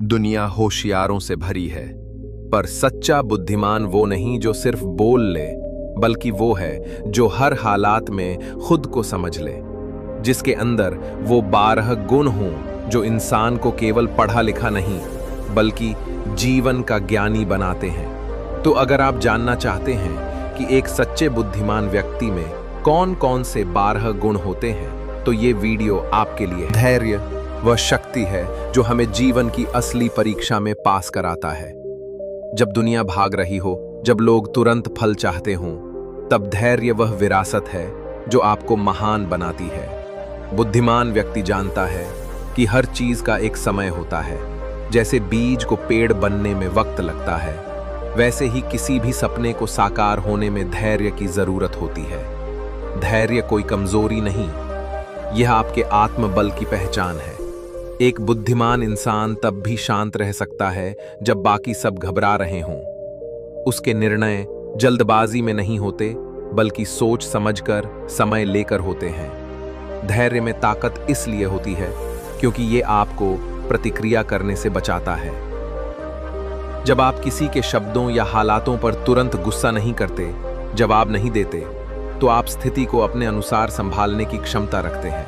दुनिया होशियारों से भरी है, पर सच्चा बुद्धिमान वो नहीं जो सिर्फ बोल ले, बल्कि वो है जो हर हालात में खुद को समझ ले, जिसके अंदर वो 12 गुण हों जो इंसान को केवल पढ़ा लिखा नहीं बल्कि जीवन का ज्ञानी बनाते हैं। तो अगर आप जानना चाहते हैं कि एक सच्चे बुद्धिमान व्यक्ति में कौन कौन से 12 गुण होते हैं, तो ये वीडियो आपके लिए। धैर्य वह शक्ति है जो हमें जीवन की असली परीक्षा में पास कराता है। जब दुनिया भाग रही हो, जब लोग तुरंत फल चाहते हों, तब धैर्य वह विरासत है जो आपको महान बनाती है। बुद्धिमान व्यक्ति जानता है कि हर चीज का एक समय होता है। जैसे बीज को पेड़ बनने में वक्त लगता है, वैसे ही किसी भी सपने को साकार होने में धैर्य की जरूरत होती है। धैर्य कोई कमजोरी नहीं, यह आपके आत्मबल की पहचान है। एक बुद्धिमान इंसान तब भी शांत रह सकता है जब बाकी सब घबरा रहे हों। उसके निर्णय जल्दबाजी में नहीं होते, बल्कि सोच समझकर, समय लेकर होते हैं। धैर्य में ताकत इसलिए होती है क्योंकि ये आपको प्रतिक्रिया करने से बचाता है। जब आप किसी के शब्दों या हालातों पर तुरंत गुस्सा नहीं करते, जवाब नहीं देते, तो आप स्थिति को अपने अनुसार संभालने की क्षमता रखते हैं।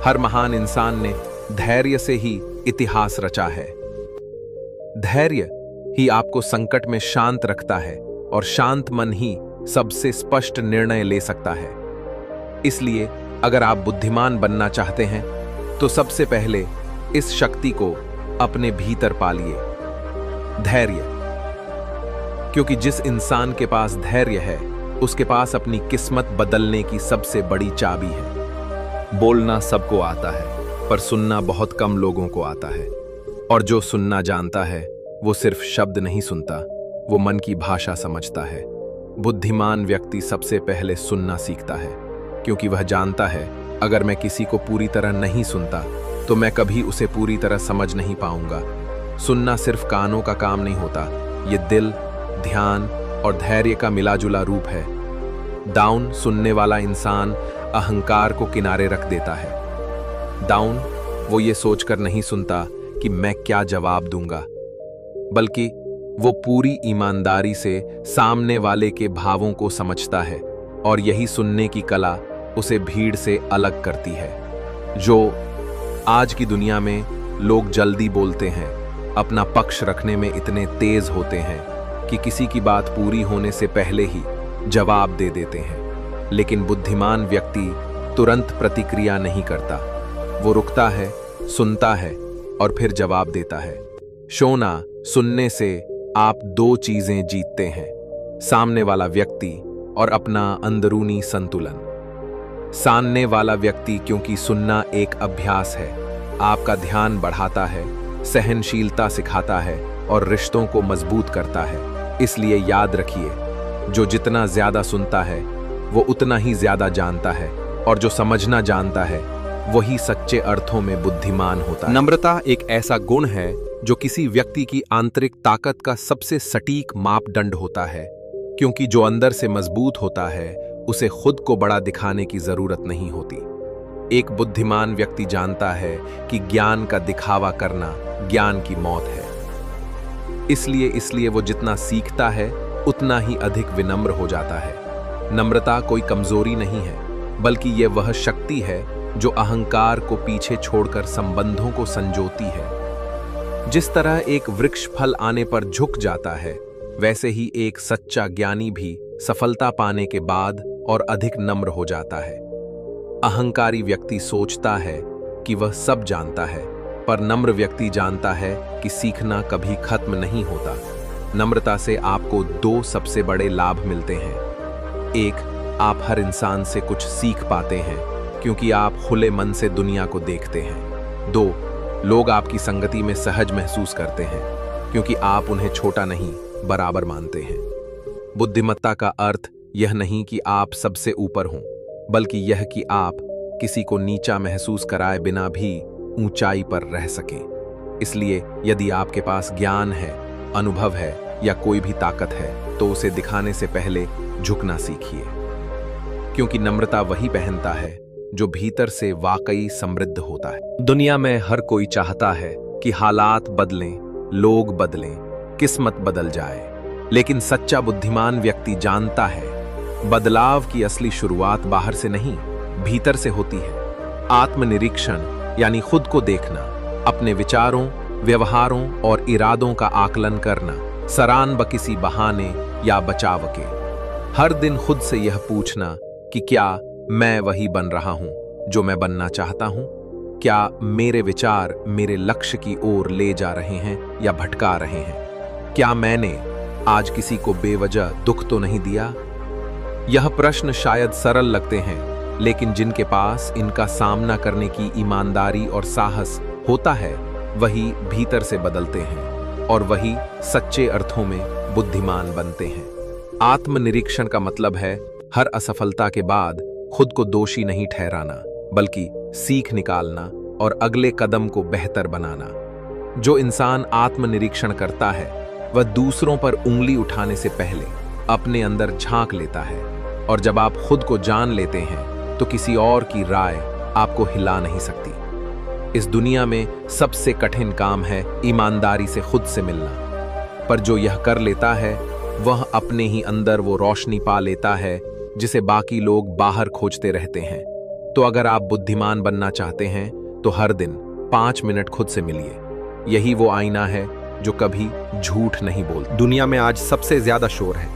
हर महान इंसान ने धैर्य से ही इतिहास रचा है। धैर्य ही आपको संकट में शांत रखता है और शांत मन ही सबसे स्पष्ट निर्णय ले सकता है। इसलिए अगर आप बुद्धिमान बनना चाहते हैं, तो सबसे पहले इस शक्ति को अपने भीतर पालिए, धैर्य। क्योंकि जिस इंसान के पास धैर्य है, उसके पास अपनी किस्मत बदलने की सबसे बड़ी चाबी है। बोलना सबको आता है, पर सुनना बहुत कम लोगों को आता है। और जो सुनना जानता है, वो सिर्फ शब्द नहीं सुनता, वो मन की भाषा समझता है। बुद्धिमान व्यक्ति सबसे पहले सुनना सीखता है, क्योंकि वह जानता है अगर मैं किसी को पूरी तरह नहीं सुनता, तो मैं कभी उसे पूरी तरह समझ नहीं पाऊंगा। सुनना सिर्फ कानों का काम नहीं होता, ये दिल, ध्यान और धैर्य का मिलाजुला रूप है। डाउन सुनने वाला इंसान अहंकार को किनारे रख देता है। डाउन वो ये सोचकर नहीं सुनता कि मैं क्या जवाब दूंगा, बल्कि वो पूरी ईमानदारी से सामने वाले के भावों को समझता है। और यही सुनने की कला उसे भीड़ से अलग करती है। जो आज की दुनिया में लोग जल्दी बोलते हैं, अपना पक्ष रखने में इतने तेज होते हैं कि किसी की बात पूरी होने से पहले ही जवाब दे देते हैं। लेकिन बुद्धिमान व्यक्ति तुरंत प्रतिक्रिया नहीं करता, वो रुकता है, सुनता है और फिर जवाब देता है। सोना सुनने से आप 2 चीजें जीतते हैं, सामने वाला व्यक्ति और अपना अंदरूनी संतुलन। सामने वाला व्यक्ति, क्योंकि सुनना एक अभ्यास है, आपका ध्यान बढ़ाता है, सहनशीलता सिखाता है और रिश्तों को मजबूत करता है। इसलिए याद रखिए, जो जितना ज्यादा सुनता है, वो उतना ही ज्यादा जानता है, और जो समझना जानता है, वही सच्चे अर्थों में बुद्धिमान होता है। नम्रता एक ऐसा गुण है जो किसी व्यक्ति की आंतरिक ताकत का सबसे सटीक मापदंड होता है, क्योंकि जो अंदर से मजबूत होता है, उसे खुद को बड़ा दिखाने की जरूरत नहीं होती। एक बुद्धिमान व्यक्ति जानता है कि ज्ञान का दिखावा करना ज्ञान की मौत है। इसलिए वो जितना सीखता है, उतना ही अधिक विनम्र हो जाता है। नम्रता कोई कमजोरी नहीं है, बल्कि यह वह शक्ति है जो अहंकार को पीछे छोड़कर संबंधों को संजोती है। जिस तरह एक वृक्ष फल आने पर झुक जाता है, वैसे ही एक सच्चा ज्ञानी भी सफलता पाने के बाद और अधिक नम्र हो जाता है। अहंकारी व्यक्ति सोचता है कि वह सब जानता है, पर नम्र व्यक्ति जानता है कि सीखना कभी खत्म नहीं होता। नम्रता से आपको 2 सबसे बड़े लाभ मिलते हैं। एक, आप हर इंसान से कुछ सीख पाते हैं, क्योंकि आप खुले मन से दुनिया को देखते हैं। 2, लोग आपकी संगति में सहज महसूस करते हैं, क्योंकि आप उन्हें छोटा नहीं, बराबर मानते हैं। बुद्धिमत्ता का अर्थ यह नहीं कि आप सबसे ऊपर हों, बल्कि यह कि आप किसी को नीचा महसूस कराए बिना भी ऊंचाई पर रह सकें। इसलिए यदि आपके पास ज्ञान है, अनुभव है या कोई भी ताकत है, तो उसे दिखाने से पहले झुकना सीखिए, क्योंकि नम्रता वही पहनता है जो भीतर से वाकई समृद्ध होता है। दुनिया में हर कोई चाहता है कि हालात बदलें, लोग बदलें, किस्मत बदल जाए। लेकिन सच्चा बुद्धिमान व्यक्ति जानता है, बदलाव की असली शुरुआत बाहर से नहीं, भीतर से होती है। आत्मनिरीक्षण यानी खुद को देखना, अपने विचारों, व्यवहारों और इरादों का आकलन करना, सरान ब किसी बहाने या बचाव के। हर दिन खुद से यह पूछना कि क्या मैं वही बन रहा हूं जो मैं बनना चाहता हूं? क्या मेरे विचार मेरे लक्ष्य की ओर ले जा रहे हैं या भटका रहे हैं? क्या मैंने आज किसी को बेवजह दुख तो नहीं दिया? यह प्रश्न शायद सरल लगते हैं, लेकिन जिनके पास इनका सामना करने की ईमानदारी और साहस होता है, वही भीतर से बदलते हैं और वही सच्चे अर्थों में बुद्धिमान बनते हैं। आत्मनिरीक्षण का मतलब है हर असफलता के बाद खुद को दोषी नहीं ठहराना, बल्कि सीख निकालना और अगले कदम को बेहतर बनाना। जो इंसान आत्मनिरीक्षण करता है, वह दूसरों पर उंगली उठाने से पहले अपने अंदर झांक लेता है, और जब आप खुद को जान लेते हैं तो किसी और की राय आपको हिला नहीं सकती। इस दुनिया में सबसे कठिन काम है ईमानदारी से खुद से मिलना, पर जो यह कर लेता है वह अपने ही अंदर वो रोशनी पा लेता है जिसे बाकी लोग बाहर खोजते रहते हैं। तो अगर आप बुद्धिमान बनना चाहते हैं तो हर दिन 5 मिनट खुद से मिलिए। यही वो आईना है जो कभी झूठ नहीं बोलता। दुनिया में आज सबसे ज्यादा शोर है,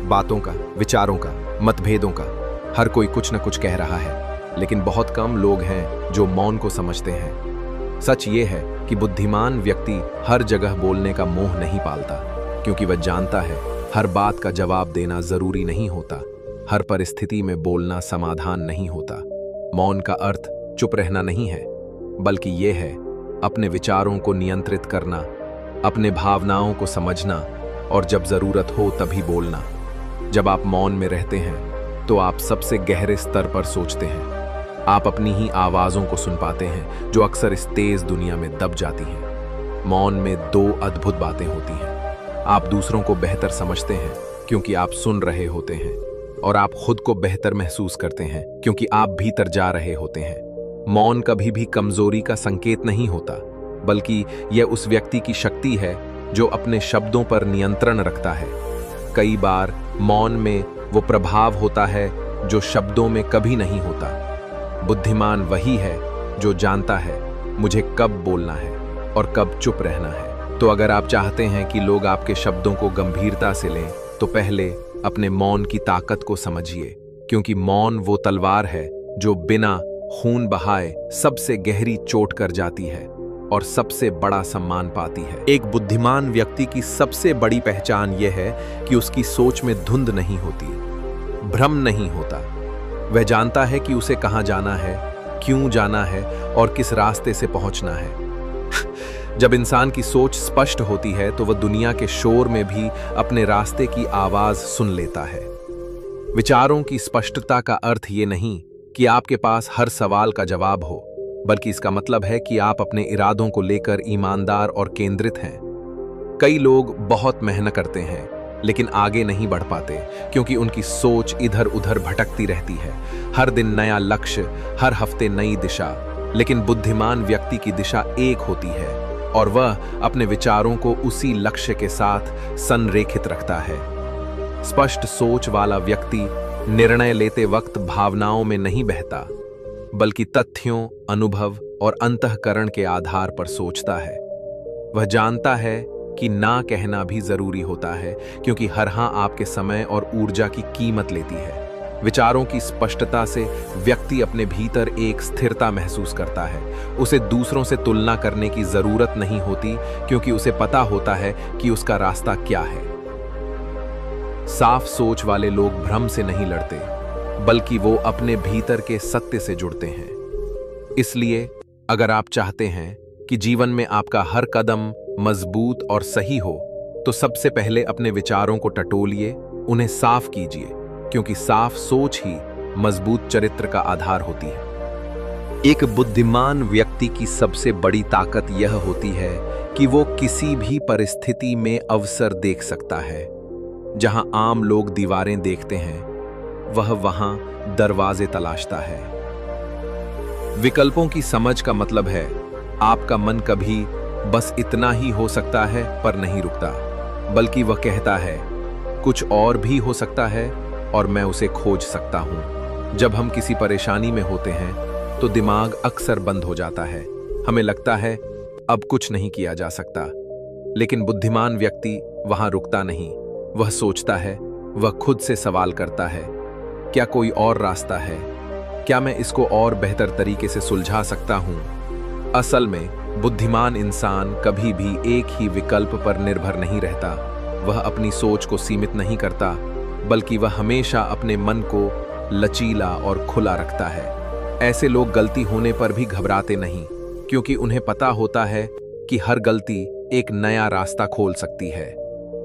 बातों का, विचारों का, मतभेदों का। हर कोई कुछ न कुछ कह रहा है, लेकिन बहुत कम लोग हैं जो मौन को समझते हैं। सच ये है कि बुद्धिमान व्यक्ति हर जगह बोलने का मोह नहीं पालता, क्योंकि वह जानता है हर बात का जवाब देना जरूरी नहीं होता, हर परिस्थिति में बोलना समाधान नहीं होता। मौन का अर्थ चुप रहना नहीं है, बल्कि यह है अपने विचारों को नियंत्रित करना, अपने भावनाओं को समझना और जब जरूरत हो तभी बोलना। जब आप मौन में रहते हैं तो आप सबसे गहरे स्तर पर सोचते हैं। आप अपनी ही आवाज़ों को सुन पाते हैं जो अक्सर इस तेज दुनिया में दब जाती हैं। मौन में 2 अद्भुत बातें होती हैं। आप दूसरों को बेहतर समझते हैं क्योंकि आप सुन रहे होते हैं, और आप खुद को बेहतर महसूस करते हैं क्योंकि आप भीतर जा रहे होते हैं। मौन कभी भी कमजोरी का संकेत नहीं होता, बल्कि यह उस व्यक्ति की शक्ति है जो अपने शब्दों पर नियंत्रण रखता है। कई बार मौन में वो प्रभाव होता है जो शब्दों में कभी नहीं होता। बुद्धिमान वही है जो जानता है मुझे कब बोलना है और कब चुप रहना है। तो अगर आप चाहते हैं कि लोग आपके शब्दों को गंभीरता से लें, तो पहले अपने मौन की ताकत को समझिए, क्योंकि मौन वो तलवार है जो बिना खून बहाए सबसे गहरी चोट कर जाती है और सबसे बड़ा सम्मान पाती है। एक बुद्धिमान व्यक्ति की सबसे बड़ी पहचान यह है कि उसकी सोच में धुंध नहीं होती, भ्रम नहीं होता। वह जानता है कि उसे कहां जाना है, क्यों जाना है और किस रास्ते से पहुंचना है। जब इंसान की सोच स्पष्ट होती है तो वह दुनिया के शोर में भी अपने रास्ते की आवाज सुन लेता है। विचारों की स्पष्टता का अर्थ ये नहीं कि आपके पास हर सवाल का जवाब हो, बल्कि इसका मतलब है कि आप अपने इरादों को लेकर ईमानदार और केंद्रित हैं। कई लोग बहुत मेहनत करते हैं लेकिन आगे नहीं बढ़ पाते, क्योंकि उनकी सोच इधर उधर भटकती रहती है। हर दिन नया लक्ष्य, हर हफ्ते नई दिशा, लेकिन बुद्धिमान व्यक्ति की दिशा एक होती है और वह अपने विचारों को उसी लक्ष्य के साथ संरेखित रखता है। स्पष्ट सोच वाला व्यक्ति निर्णय लेते वक्त भावनाओं में नहीं बहता, बल्कि तथ्यों, अनुभव और अंतःकरण के आधार पर सोचता है। वह जानता है कि ना कहना भी जरूरी होता है, क्योंकि हर हाँ आपके समय और ऊर्जा की कीमत लेती है। विचारों की स्पष्टता से व्यक्ति अपने भीतर एक स्थिरता महसूस करता है। उसे दूसरों से तुलना करने की जरूरत नहीं होती, क्योंकि उसे पता होता है कि उसका रास्ता क्या है। साफ सोच वाले लोग भ्रम से नहीं लड़ते, बल्कि वो अपने भीतर के सत्य से जुड़ते हैं। इसलिए अगर आप चाहते हैं कि जीवन में आपका हर कदम मजबूत और सही हो, तो सबसे पहले अपने विचारों को टटोलिए, उन्हें साफ कीजिए, क्योंकि साफ सोच ही मजबूत चरित्र का आधार होती है। एक बुद्धिमान व्यक्ति की सबसे बड़ी ताकत यह होती है कि वो किसी भी परिस्थिति में अवसर देख सकता है। जहां आम लोग दीवारें देखते हैं, वह वहां दरवाजे तलाशता है। विकल्पों की समझ का मतलब है आपका मन कभी बस इतना ही हो सकता है पर नहीं रुकता, बल्कि वह कहता है कुछ और भी हो सकता है और मैं उसे खोज सकता हूं। जब हम किसी परेशानी में होते हैं तो दिमाग अक्सर बंद हो जाता है। हमें लगता है अब कुछ नहीं किया जा सकता, लेकिन बुद्धिमान व्यक्ति वहां रुकता नहीं। वह सोचता है, वह खुद से सवाल करता है, क्या कोई और रास्ता है? क्या मैं इसको और बेहतर तरीके से सुलझा सकता हूं? असल में बुद्धिमान इंसान कभी भी एक ही विकल्प पर निर्भर नहीं रहता। वह अपनी सोच को सीमित नहीं करता, बल्कि वह हमेशा अपने मन को लचीला और खुला रखता है। ऐसे लोग गलती होने पर भी घबराते नहीं, क्योंकि उन्हें पता होता है कि हर गलती एक नया रास्ता खोल सकती है।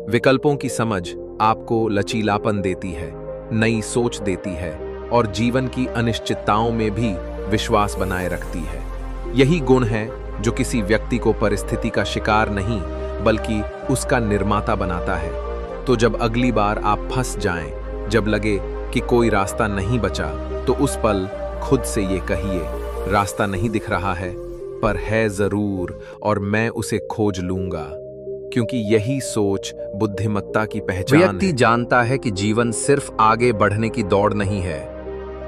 विकल्पों की समझ आपको लचीलापन देती है, नई सोच देती है और जीवन की अनिश्चितताओं में भी विश्वास बनाए रखती है। यही गुण है जो किसी व्यक्ति को परिस्थिति का शिकार नहीं, बल्कि उसका निर्माता बनाता है। तो जब अगली बार आप फंस जाएं, जब लगे कि कोई रास्ता नहीं बचा, तो उस पल खुद से ये कहिए, रास्ता नहीं दिख रहा है, पर है जरूर और मैं उसे खोज लूंगा। क्योंकि यही सोच बुद्धिमत्ता की पहचान है। व्यक्ति जानता है कि जीवन सिर्फ आगे बढ़ने की दौड़ नहीं है,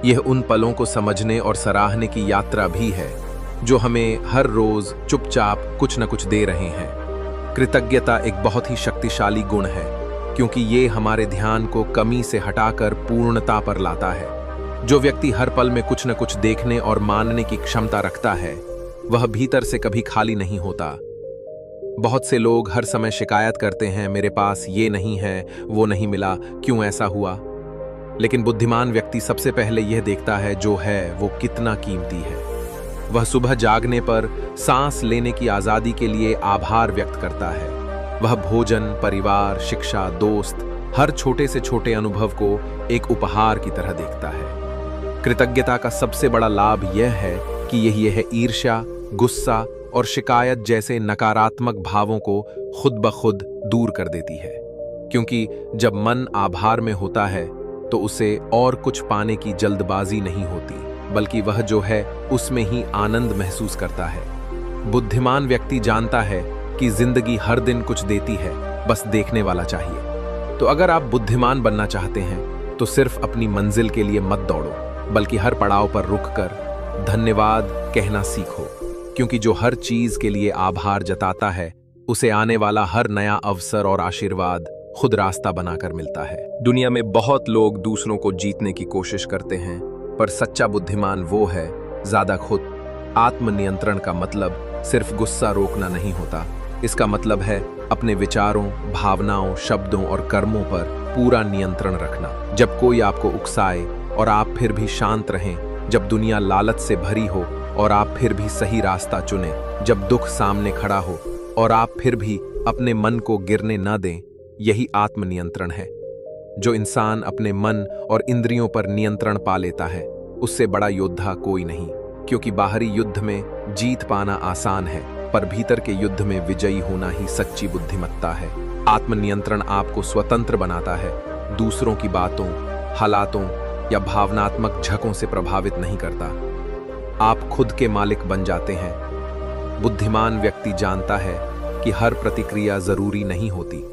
यह उन पलों को समझने और सराहने की यात्रा भी है जो हमें हर रोज चुपचाप कुछ न कुछ दे रहे हैं। कृतज्ञता एक बहुत ही शक्तिशाली गुण है, क्योंकि ये हमारे ध्यान को कमी से हटाकर पूर्णता पर लाता है। जो व्यक्ति हर पल में कुछ न कुछ देखने और मानने की क्षमता रखता है, वह भीतर से कभी खाली नहीं होता। बहुत से लोग हर समय शिकायत करते हैं, मेरे पास ये नहीं है, वो नहीं मिला, क्यों ऐसा हुआ? लेकिन बुद्धिमान व्यक्ति सबसे पहले यह देखता है जो है वो कितना कीमती है। वह सुबह जागने पर सांस लेने की आजादी के लिए आभार व्यक्त करता है। वह भोजन, परिवार, शिक्षा, दोस्त, हर छोटे से छोटे अनुभव को एक उपहार की तरह देखता है। कृतज्ञता का सबसे बड़ा लाभ यह है कि यह ईर्ष्या, गुस्सा और शिकायत जैसे नकारात्मक भावों को खुद ब खुद दूर कर देती है। क्योंकि जब मन आभार में होता है तो उसे और कुछ पाने की जल्दबाजी नहीं होती, बल्कि वह जो है उसमें ही आनंद महसूस करता है। बुद्धिमान व्यक्ति जानता है कि जिंदगी हर दिन कुछ देती है, बस देखने वाला चाहिए। तो अगर आप बुद्धिमान बनना चाहते हैं तो सिर्फ अपनी मंजिल के लिए मत दौड़ो, बल्कि हर पड़ाव पर रुककर धन्यवाद कहना सीखो। क्योंकि जो हर चीज के लिए आभार जताता है, उसे आने वाला हर नया अवसर और आशीर्वाद खुद रास्ता बनाकर मिलता है। दुनिया में बहुत लोग दूसरों को जीतने की कोशिश करते हैं, पर सच्चा बुद्धिमान वो है ज्यादा खुद। आत्मनियंत्रण का मतलब सिर्फ गुस्सा रोकना नहीं होता। इसका मतलब है अपने विचारों, भावनाओं, शब्दों और कर्मों पर पूरा नियंत्रण रखना। जब कोई आपको उकसाए और आप फिर भी शांत रहें, जब दुनिया लालच से भरी हो और आप फिर भी सही रास्ता चुनें, जब दुख सामने खड़ा हो और आप फिर भी अपने मन को गिरने न दें, यही आत्मनियंत्रण है। जो इंसान अपने मन और इंद्रियों पर नियंत्रण पा लेता है, उससे बड़ा योद्धा कोई नहीं। क्योंकि बाहरी युद्ध में जीत पाना आसान है, पर भीतर के युद्ध में विजयी होना ही सच्ची बुद्धिमत्ता है। आत्मनियंत्रण आपको स्वतंत्र बनाता है, दूसरों की बातों, हालातों या भावनात्मक झकों से प्रभावित नहीं करता। आप खुद के मालिक बन जाते हैं। बुद्धिमान व्यक्ति जानता है कि हर प्रतिक्रिया जरूरी नहीं होती।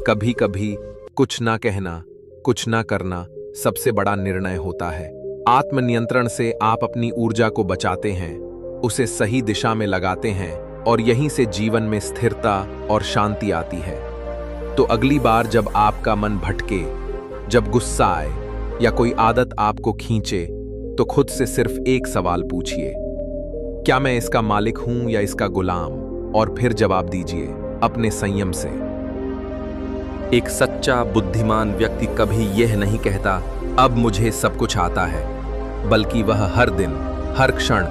कभी कभी कुछ ना कहना, कुछ ना करना सबसे बड़ा निर्णय होता है। आत्मनियंत्रण से आप अपनी ऊर्जा को बचाते हैं, उसे सही दिशा में लगाते हैं और यहीं से जीवन में स्थिरता और शांति आती है। तो अगली बार जब आपका मन भटके, जब गुस्सा आए या कोई आदत आपको खींचे, तो खुद से सिर्फ एक सवाल पूछिए, क्या मैं इसका मालिक हूं या इसका गुलाम? और फिर जवाब दीजिए अपने संयम से। एक सच्चा बुद्धिमान व्यक्ति कभी यह नहीं कहता अब मुझे सब कुछ आता है, बल्कि वह हर दिन, हर क्षण,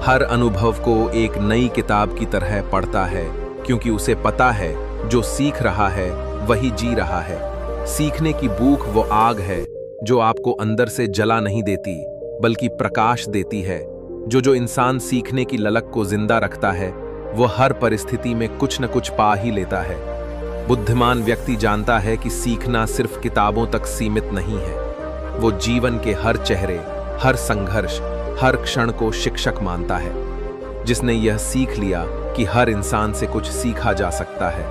हर अनुभव को एक नई किताब की तरह पढ़ता है। क्योंकि उसे पता है जो सीख रहा है वही जी रहा है। सीखने की भूख वो आग है जो आपको अंदर से जला नहीं देती, बल्कि प्रकाश देती है। जो इंसान सीखने की ललक को जिंदा रखता है, वो हर परिस्थिति में कुछ न कुछ पा ही लेता है। बुद्धिमान व्यक्ति जानता है कि सीखना सिर्फ किताबों तक सीमित नहीं है। वो जीवन के हर चेहरे, हर संघर्ष, हर क्षण को शिक्षक मानता है। जिसने यह सीख लिया कि हर इंसान से कुछ सीखा जा सकता है,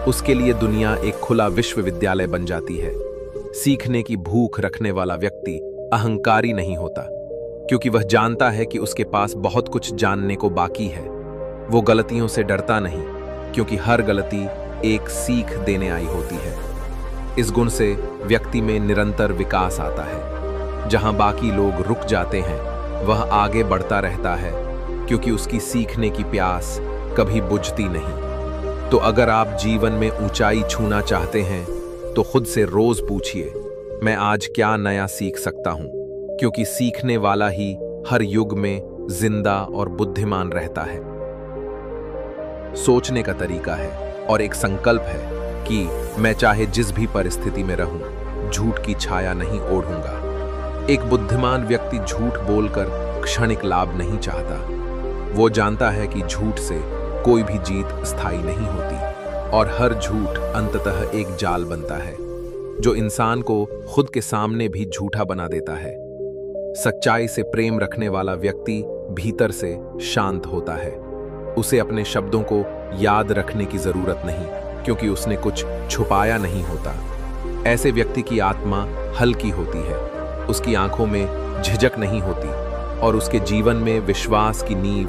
उसके लिए दुनिया एक खुला विश्वविद्यालय बन जाती है। सीखने की भूख रखने वाला व्यक्ति अहंकारी नहीं होता, क्योंकि वह जानता है कि उसके पास बहुत कुछ जानने को बाकी है। वो गलतियों से डरता नहीं, क्योंकि हर गलती एक सीख देने आई होती है। इस गुण से व्यक्ति में निरंतर विकास आता है। जहां बाकी लोग रुक जाते हैं, वह आगे बढ़ता रहता है, क्योंकि उसकी सीखने की प्यास कभी बुझती नहीं। तो अगर आप जीवन में ऊंचाई छूना चाहते हैं, तो खुद से रोज पूछिए, मैं आज क्या नया सीख सकता हूं? क्योंकि सीखने वाला ही हर युग में जिंदा और बुद्धिमान रहता है। सोचने का तरीका है और एक संकल्प है कि मैं चाहे जिस भी परिस्थिति में रहूं, झूठ की छाया नहीं ओढ़ूंगा। एक बुद्धिमान व्यक्ति झूठ बोलकर क्षणिक लाभ नहीं चाहता। वो जानता है कि झूठ से कोई भी जीत स्थायी नहीं होती और हर झूठ अंततः एक जाल बनता है, जो इंसान को खुद के सामने भी झूठा बना देता है। सच्चाई से प्रेम रखने वाला व्यक्ति भीतर से शांत होता है। उसे अपने शब्दों को याद रखने की जरूरत नहीं, क्योंकि उसने कुछ छुपाया नहीं होता। ऐसे व्यक्ति की आत्मा हल्की होती है, उसकी आंखों में झिझक नहीं होती और उसके जीवन में विश्वास की नींव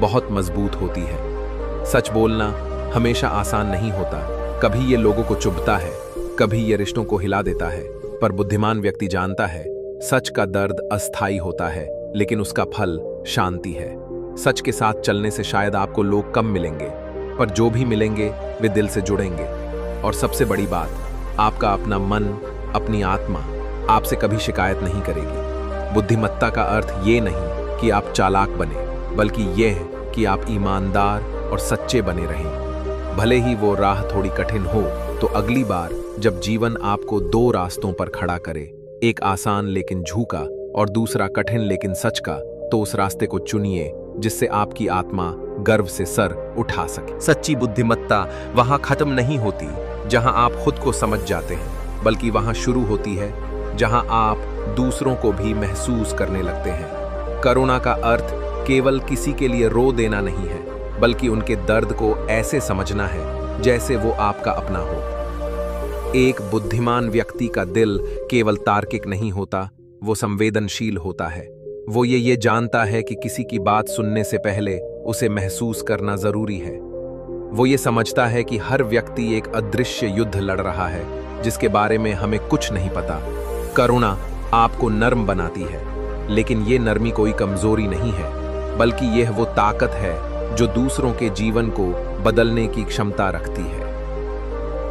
बहुत मजबूत होती है। सच बोलना हमेशा आसान नहीं होता। कभी ये लोगों को चुभता है, कभी ये रिश्तों को हिला देता है, पर बुद्धिमान व्यक्ति जानता है सच का दर्द अस्थायी होता है, लेकिन उसका फल शांति है। सच के साथ चलने से शायद आपको लोग कम मिलेंगे, पर जो भी मिलेंगे वे दिल से जुड़ेंगे। और सबसे बड़ी बात, आपका अपना मन, अपनी आत्मा आपसे कभी शिकायत नहीं करेगी। बुद्धिमत्ता का अर्थ ये नहीं कि आप चालाक बने, बल्कि यह है कि आप ईमानदार और सच्चे बने रहें। भले ही वो राह थोड़ी कठिन हो, तो अगली बार जब जीवन आपको दो रास्तों पर खड़ा करे, एक आसान लेकिन झूका और दूसरा कठिन लेकिन सच का, तो उस रास्ते को चुनिए जिससे आपकी आत्मा गर्व से सर उठा सके। सच्ची बुद्धिमत्ता वहां खत्म नहीं होती जहां आप खुद को समझ जाते हैं, बल्कि वहां शुरू होती है जहां आप दूसरों को भी महसूस करने लगते हैं। करुणा का अर्थ केवल किसी के लिए रो देना नहीं है, बल्कि उनके दर्द को ऐसे समझना है जैसे वो आपका अपना हो। एक बुद्धिमान व्यक्ति का दिल केवल तार्किक नहीं होता, वो संवेदनशील होता है। वो ये जानता है कि किसी की बात सुनने से पहले उसे महसूस करना जरूरी है। वो ये समझता है कि हर व्यक्ति एक अदृश्य युद्ध लड़ रहा है जिसके बारे में हमें कुछ नहीं पता। करुणा आपको नर्म बनाती है, लेकिन ये नरमी कोई कमजोरी नहीं है, बल्कि यह वो ताकत है जो दूसरों के जीवन को बदलने की क्षमता रखती है।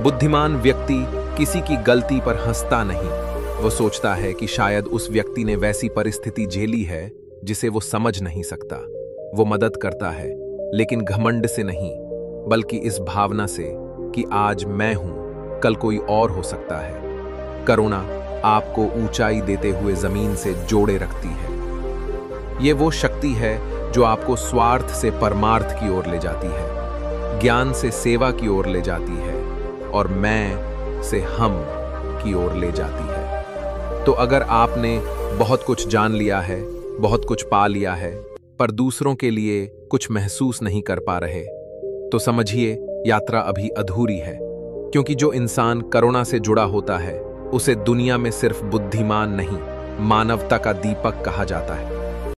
बुद्धिमान व्यक्ति किसी की गलती पर हंसता नहीं। वो सोचता है कि शायद उस व्यक्ति ने वैसी परिस्थिति झेली है जिसे वो समझ नहीं सकता। वो मदद करता है, लेकिन घमंड से नहीं, बल्कि इस भावना से कि आज मैं हूं, कल कोई और हो सकता है। करुणा आपको ऊंचाई देते हुए जमीन से जोड़े रखती है। ये वो शक्ति है जो आपको स्वार्थ से परमार्थ की ओर ले जाती है, ज्ञान से सेवा की ओर ले जाती है और मैं से हम की ओर ले जाती है। तो अगर आपने बहुत कुछ जान लिया है, बहुत कुछ पा लिया है, पर दूसरों के लिए कुछ महसूस नहीं कर पा रहे, तो समझिए यात्रा अभी अधूरी है। क्योंकि जो इंसान करुणा से जुड़ा होता है, उसे दुनिया में सिर्फ बुद्धिमान नहीं, मानवता का दीपक कहा जाता है।